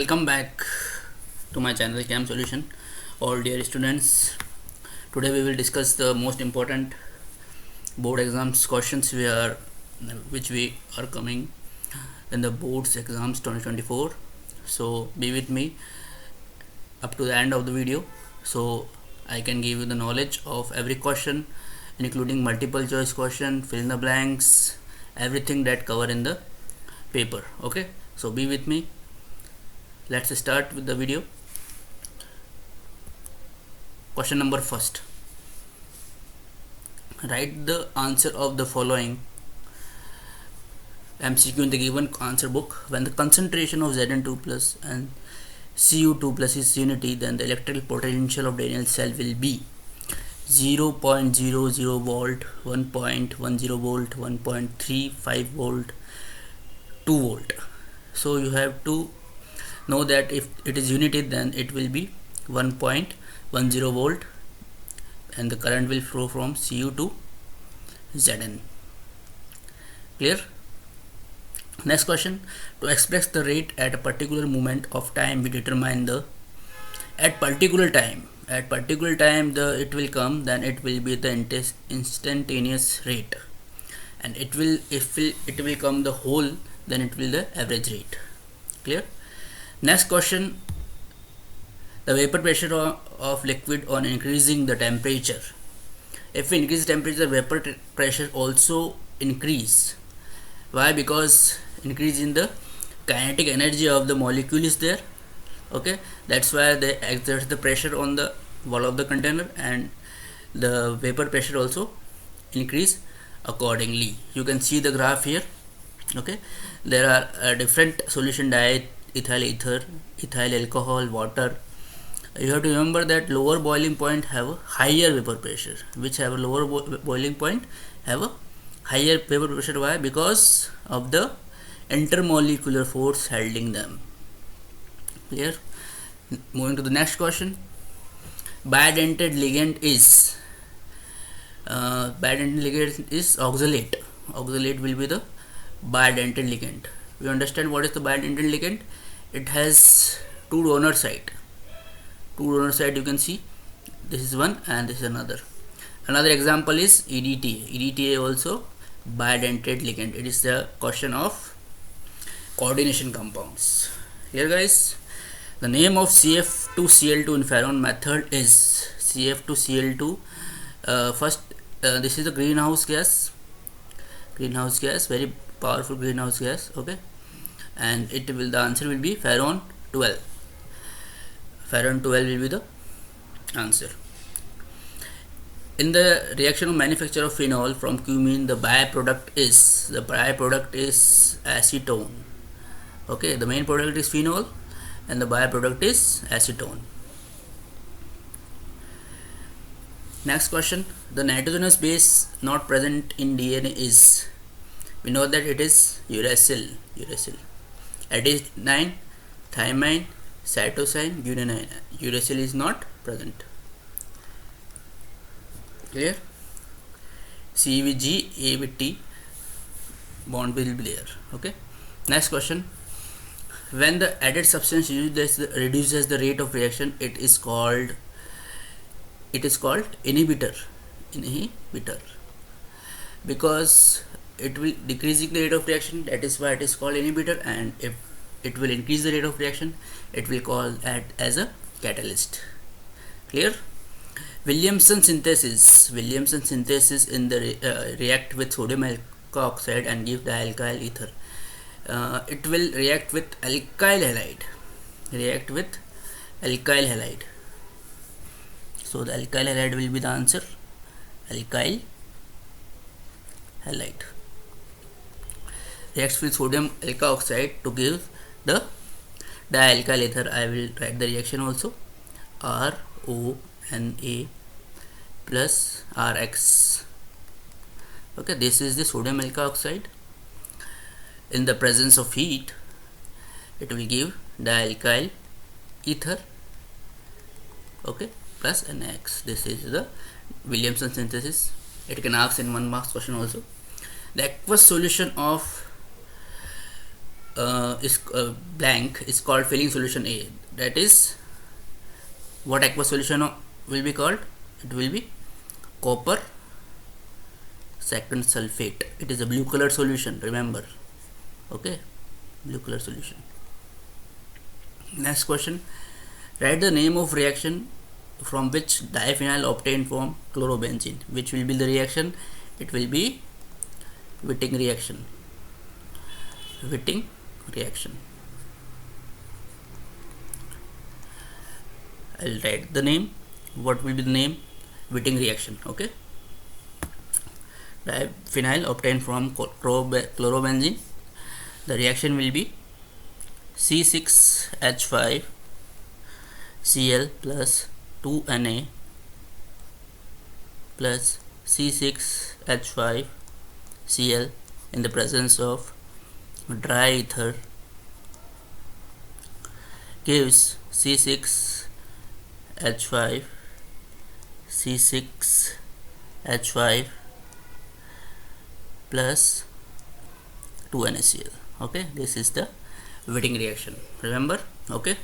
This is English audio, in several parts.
Welcome back to my channel Cam Solution. All dear students, today we will discuss the most important board exams questions which we are coming in the boards exams 2024. So be with me up to the end of the video so I can give you the knowledge of every question, including multiple choice question, fill in the blanks, everything that cover in the paper. Okay, so be with me. Let's start with the video. Question number first. Write the answer of the following MCQ in the given answer book. When the concentration of Zn2 plus and Cu2 plus is unity, then the electrical potential of Daniel cell will be 0.00 volt, 1.10 volt, 1.35 volt, 2 volt. So you have to know that if it is unity, then it will be 1.10 volt and the current will flow from Cu to Zn. Clear? Next question. To express the rate at a particular moment of time, we determine the at particular time it will come, then it will be the instantaneous rate, and it will come the whole, then it will the average rate. Clear? Next question. The vapor pressure of liquid on increasing the temperature. If we increase temperature, vapor pressure also increase. Why? Because increase in the kinetic energy of the molecule is there. Okay, that's why they exert the pressure on the wall of the container, and the vapor pressure also increase accordingly. You can see the graph here. Okay, there are different solution: diet, ethyl ether, ethyl alcohol, water. You have to remember that lower boiling point have a higher vapor pressure, which have a lower boiling point have a higher vapor pressure. Why? Because of the intermolecular force holding them. Clear? Moving to the next question. Bidentate ligand is oxalate. Oxalate will be the bidentate ligand. We understand what is the bidentate ligand. It has two donor site. You can see this is one and this is another. Another example is EDTA. EDTA also bidentate ligand. It is the question of coordination compounds. Here guys, the name of CF2Cl2 in Ferron method is CF2Cl2. First, this is the greenhouse gas, very powerful greenhouse gas. Okay, and the answer will be Ferron 12. Ferron 12 will be the answer. In the reaction of manufacture of phenol from cumene, the byproduct is acetone. Okay, the main product is phenol and the byproduct is acetone. Next question. The nitrogenous base not present in DNA is, we know that it is uracil, adenine, thymine, cytosine, guanine. Uracil is not present. Clear? C with G, A with T, bond will be there. Okay. Next question. When the added substance reduces the rate of reaction, it is called inhibitor, because it will decreasing the rate of reaction. That is why it is called inhibitor, and if it will increase the rate of reaction, it will call act as a catalyst. Clear? Williamson synthesis in the react with sodium alkoxide and give the alkyl ether. It will react with alkyl halide. So the alkyl halide will be the answer. Alkyl halide reacts with sodium alkoxide to give the dialkyl ether. I will write the reaction also. RONA plus RX. Okay, this is the sodium alkoxide. In the presence of heat, it will give dialkyl ether. Okay, plus NX. This is the Williamson synthesis. It can ask in 1 marks question also. The aqueous solution of is blank is called filling solution A. That is, what aqueous solution will be called? It will be copper second sulfate. It is a blue color solution, remember. Okay, blue color solution. Next question, write the name of reaction from which diphenyl obtained from chlorobenzene. Which will be the reaction? It will be Witting reaction. Witting reaction. I'll write the name. What will be the name? Witting reaction. Okay. Diphenyl obtained from chlorobenzene. The reaction will be C6H5 Cl plus 2Na plus C6H5 Cl in the presence of dry ether gives C6H5 plus 2NaCl. Okay, this is the Witting reaction, remember. Okay,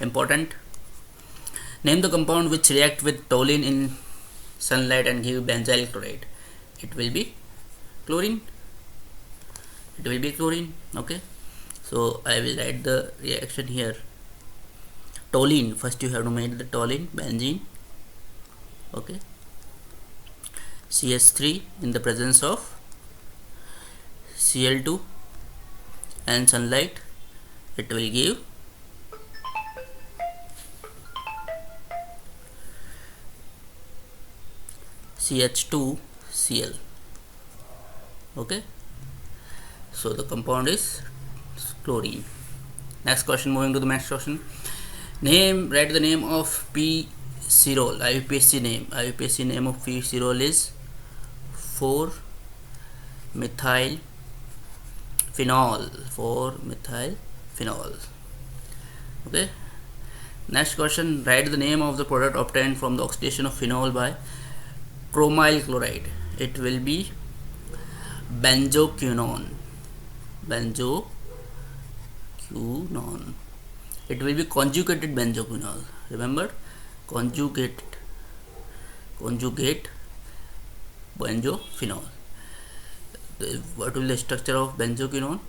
important. Name the compound which react with toluene in sunlight and give benzyl chloride. It will be chlorine. It will be chlorine. Okay, so I will write the reaction here. Toluene, first you have to make the toluene, benzene. Okay, CH3 in the presence of Cl2 and sunlight, it will give CH2Cl. Okay, so the compound is chlorine. Next question, moving to the next question. Write the name of P-cerol. IUPAC name of P-cerol is 4-methyl-phenol. Okay. Next question, write the name of the product obtained from the oxidation of phenol by chromyl chloride. It will be benzoquinone. It will be conjugated benzoquinol. Remember, conjugate benzophenol. What will be the structure of benzoquinone?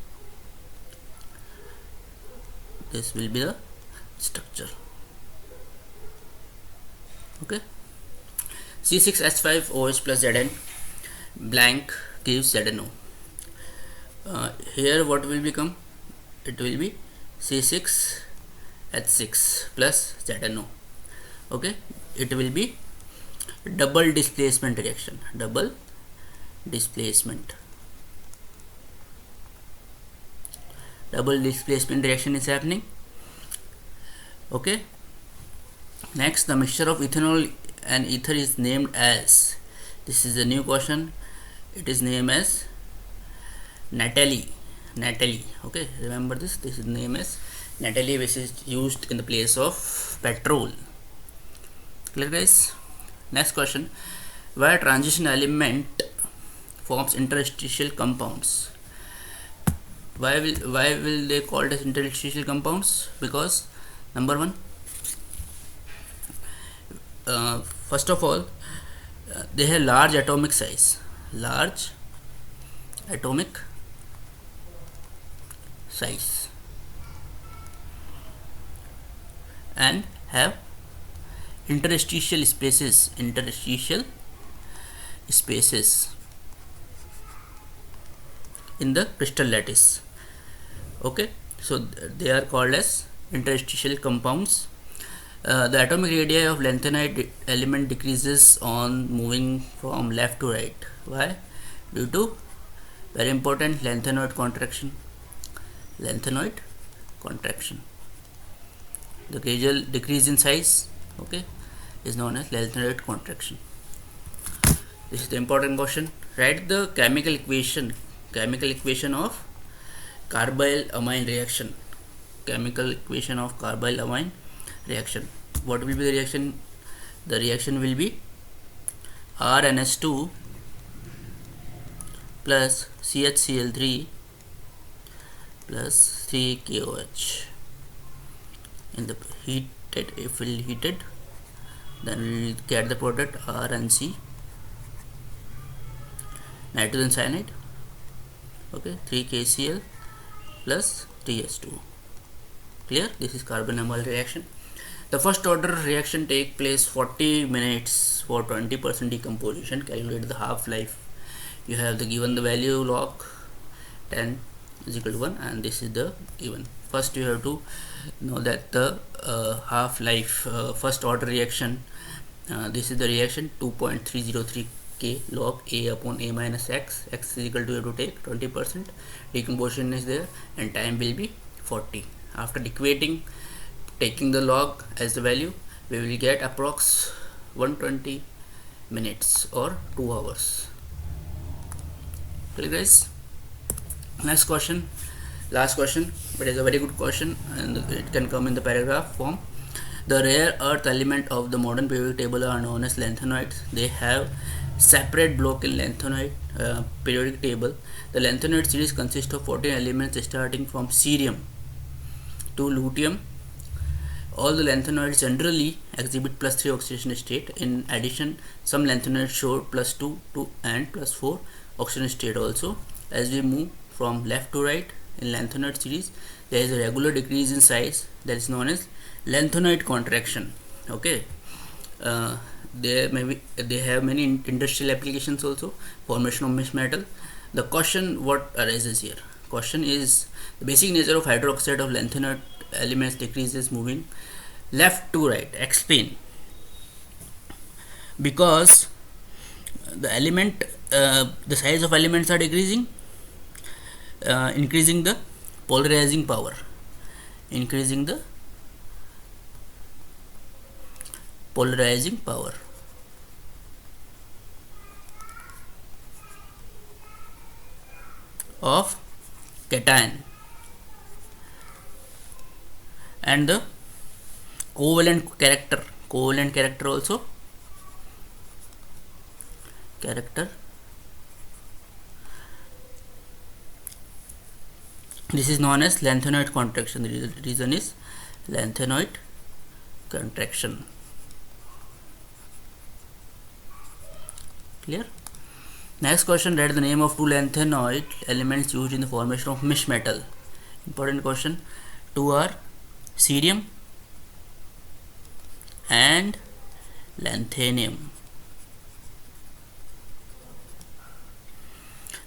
This will be the structure. Okay, C6H5OH plus Zn blank gives ZNO. Here what will become? It will be C6H6 plus ZNO. Okay, it will be double displacement reaction. Double displacement reaction is happening. Okay, next, the mixture of ethanol and ether is named as, this is a new question, it is named as Natalie. Okay, remember this is named as Natalie, which is used in the place of petrol. Clear, guys? Next question, where transition element forms interstitial compounds. Why will they called as interstitial compounds? Because number one, first of all, they have large atomic size, and have interstitial spaces in the crystal lattice. Okay, so they are called as interstitial compounds. The atomic radii of lanthanide element decreases on moving from left to right. Why? Due to very important lanthanoid contraction. The gradual decrease in size, okay, is known as lanthanoid contraction. This is the important question. Write the chemical equation of carbyl amine reaction. What will be the reaction? The reaction will be RNS2 plus CHCl3 plus 3 KOH. In the heated, if we'll heat it, then we'll get the product RNC, nitrogen cyanide. Okay, 3 KCl plus 3H2. Clear? This is carbon-amyl reaction. The first order reaction take place 40 minutes for 20% decomposition. Calculate the half-life. You have the given the value log 10 is equal to 1, and this is the given. First you have to know that the half-life first order reaction, this is the reaction 2.303 K log A upon A minus X. X is equal to, you have to take 20%, decomposition is there, and time will be 40. After equating, taking the log as the value, we will get approx 120 minutes or 2 hours. Okay guys, next question, last question, but it's a very good question and it can come in the paragraph form. The rare earth element of the modern periodic table are known as lanthanoids. They have separate block in lanthanoid periodic table. The lanthanoid series consists of 14 elements starting from cerium to lutetium. All the lanthanoids generally exhibit +3 oxidation state. In addition, some lanthanoids show +2 and +4 oxidation state also. As we move from left to right in lanthanoid series, there is a regular decrease in size that is known as lanthanoid contraction. Okay, they have many industrial applications also, formation of mesh metal. The question what arises here, question is the basic nature of hydroxide of lanthanoid elements decreases moving left to right. Explain. Because the element the size of elements are decreasing, increasing the polarizing power, increasing the polarizing power of cation, and the covalent character also, this is known as lanthanoid contraction. The reason is lanthanoid contraction. Clear? Next question, write the name of two lanthanoid elements used in the formation of mesh metal. Important question. Two are cerium and lanthanium.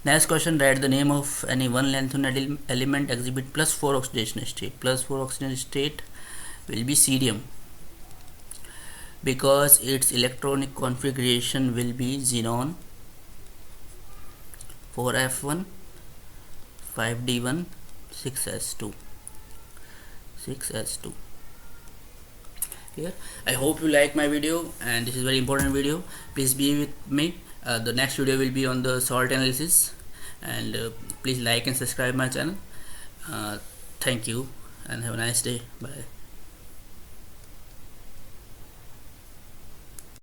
Next question, write the name of any one lanthanoid element exhibit +4 oxidation state. +4 oxidation state will be cerium, because its electronic configuration will be xenon 4f1 5d1 6s2. Here, I hope you like my video, and this is very important video. Please be with me. The next video will be on the salt analysis, and please like and subscribe my channel. Thank you and have a nice day. Bye.